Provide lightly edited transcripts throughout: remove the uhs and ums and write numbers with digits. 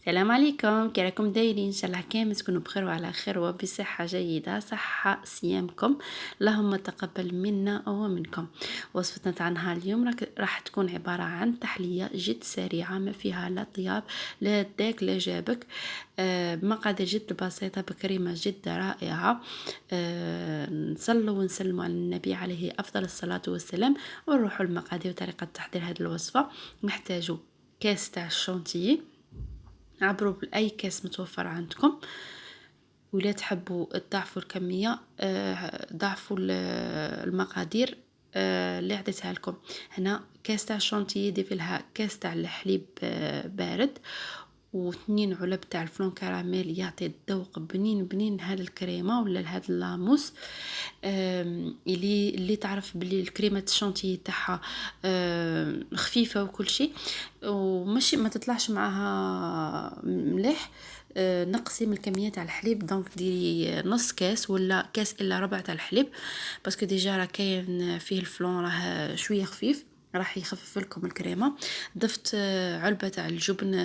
السلام عليكم، كي راكم دايرين؟ ان شاء الله كامل تكونوا بخير وعلى خير وبصحه جيده. صحه صيامكم اللهم تقبل منا ومنكم. وصفتنا تاع نهار اليوم راح تكون عباره عن تحليه جد سريعه ما فيها لا طياب لا داك لا جابك، بمقادير جد بسيطه بكريمه جد رائعه. نصلوا ونسلموا على النبي عليه افضل الصلاه والسلام، ونروحوا المقادير وطريقه تحضير هذه الوصفه. نحتاجوا كاس تاع الشونتيي، عبروا بأي كاس متوفر عندكم، ولا تحبوا تضاعفوا الكمية ضاعفوا المقادير اللي عطيتها لكم. هنا كاس تاع الشونتيي ضيف لها كاس تاع الحليب بارد، و2 علب تاع الفلون كراميل يعطي الذوق بنين بنين هذا الكريمه ولا هذا اللاموس. اللي تعرف بلي الكريمه الشونتيي تاعها خفيفه وكل شيء، وماشي ما تطلعش معها مليح. نقصي من الكميه تاع الحليب، دونك ديري نص كاس ولا كاس الا ربع تاع الحليب، باسكو ديجا راه كاين فيه الفلون راه شويه خفيف، راح يخفف لكم الكريمه. ضفت علبه تاع الجبن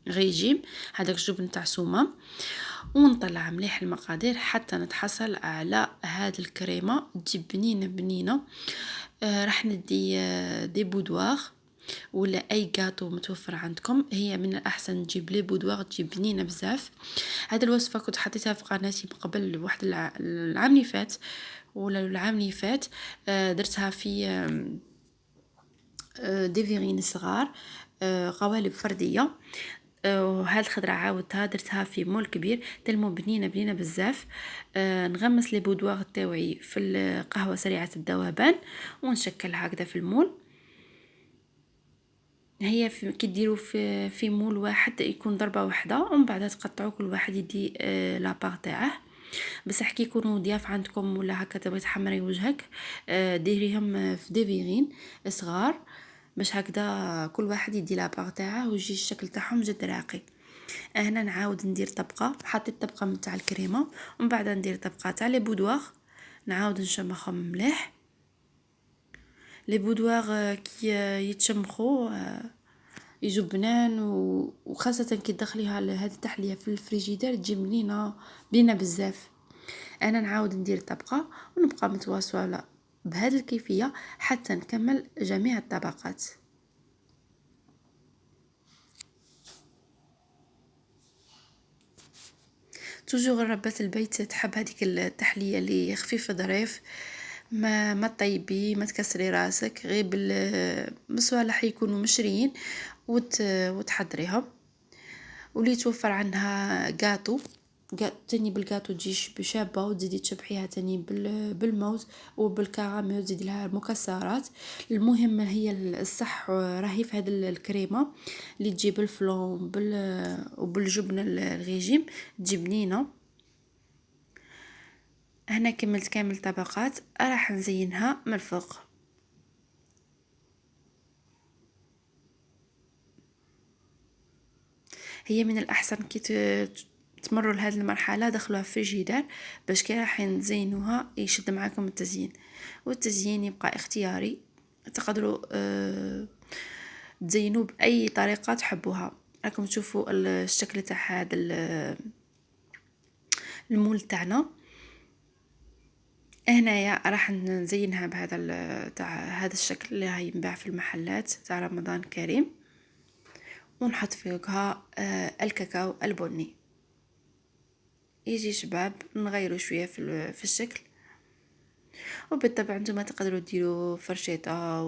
ريجيم، هذاك الجبن تاع سومه، ونطلع مليح المقادير حتى نتحصل على هذه الكريمه تجي بنينه بنينه. راح ندي دي بودوار ولا اي غاتو متوفر عندكم، هي من الاحسن تجيب لي بودوار تجيب بنينه بزاف. هذه الوصفه كنت حطيتها في قناتي من قبل واحد العام اللي فات ولا العام اللي فات. درتها في دي فيغين صغار، قوالب فرديه. وهاد الخضره عاودتها درتها في مول كبير تلمو بنينه بنينه بزاف. نغمس لي بودوار تاوعي في القهوه سريعه الذوبان ونشكل هكذا في المول. هي كي ديروا في مول واحد يكون ضربه واحده، ومن بعد تقطعوا كل واحد يدي لابار تاعه. بصح كي يكونوا ضياف عندكم ولا هكا تبغي تحمري وجهك، ديريهم في دي فيغين صغار باش هكذا كل واحد يدي لابار تاعه ويجي الشكل تاعهم جد راقي. هنا نعاود ندير طبقه، حطيت طبقه من تاع الكريمه ومن بعد ندير طبقه تاع لي بودوار، نعاود نشمخهم مليح. لي بودوار كي يتشمخوا يجوا بنان، وخاصه كي تدخليها لهذه التحليه في الفريجيدير تجي بنينه بنينه بزاف. انا نعاود ندير طبقه ونبقى متواصله بهذه الكيفيه حتى نكمل جميع الطبقات. توجور ربات البيت تحب هذيك التحليه اللي خفيفه ظريف، ما طيبي ما تكسري راسك غير بالمصوالح يكونوا مشريين وتحضريهم. واللي توفر عنها غاتو تاني بالغاتو تجي شابه، وتزيدي تشبحيها تاني بالموز وبالكراميل وتزيدي لها المكسرات. المهم هي الصح راهي في هذه الكريمه اللي تجيب الفلون وبالجبن الريجيم تجي بنينه. هنا كملت كامل طبقات، راح نزينها من الفوق. هي من الاحسن كي تمروا لهذه المرحله دخلوها في الفريجيدار باش كي راح نزينوها يشد معاكم التزيين، والتزيين يبقى اختياري. تقدروا تزينوا باي طريقه تحبوها. راكم تشوفوا الشكل تاع هذا المول تاعنا. هنايا راح نزينها بهذا تاع هذا الشكل اللي راهي ينباع في المحلات تاع رمضان كريم، ونحط فوقها الكاكاو البني. يجي شباب نغيروا شويه في الشكل، وبالطبع نتوما تقدروا ديروا فرشيطه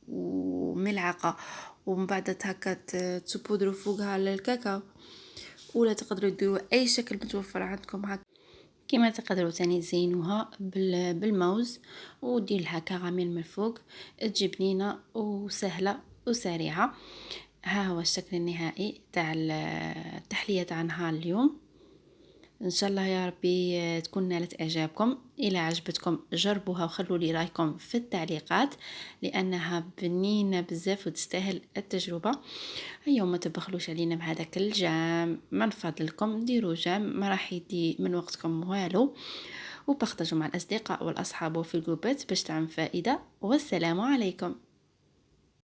وملعقه ومن بعد هكا تبودروا فوقها الكاكاو، ولا تقدروا ديروا اي شكل متوفر عندكم هكا. كما تقدروا تاني تزينوها بالموز ودير لها كراميل من الفوق، تجي بنينه وسهله وسريعه. ها هو الشكل النهائي تاع التحليه تاع نهار اليوم. ان شاء الله يا ربي تكون نالت اعجابكم. الى عجبتكم جربوها وخلوا لي رايكم في التعليقات، لانها بنينه بزاف وتستاهل التجربه. هيا ما تبخلوش علينا بهذاك الجام، من فضلكم ديروا جام ما راح يدي من وقتكم والو، وبارطاجوا مع الاصدقاء والاصحاب وفي الجروبات باش تعم فائده. والسلام عليكم.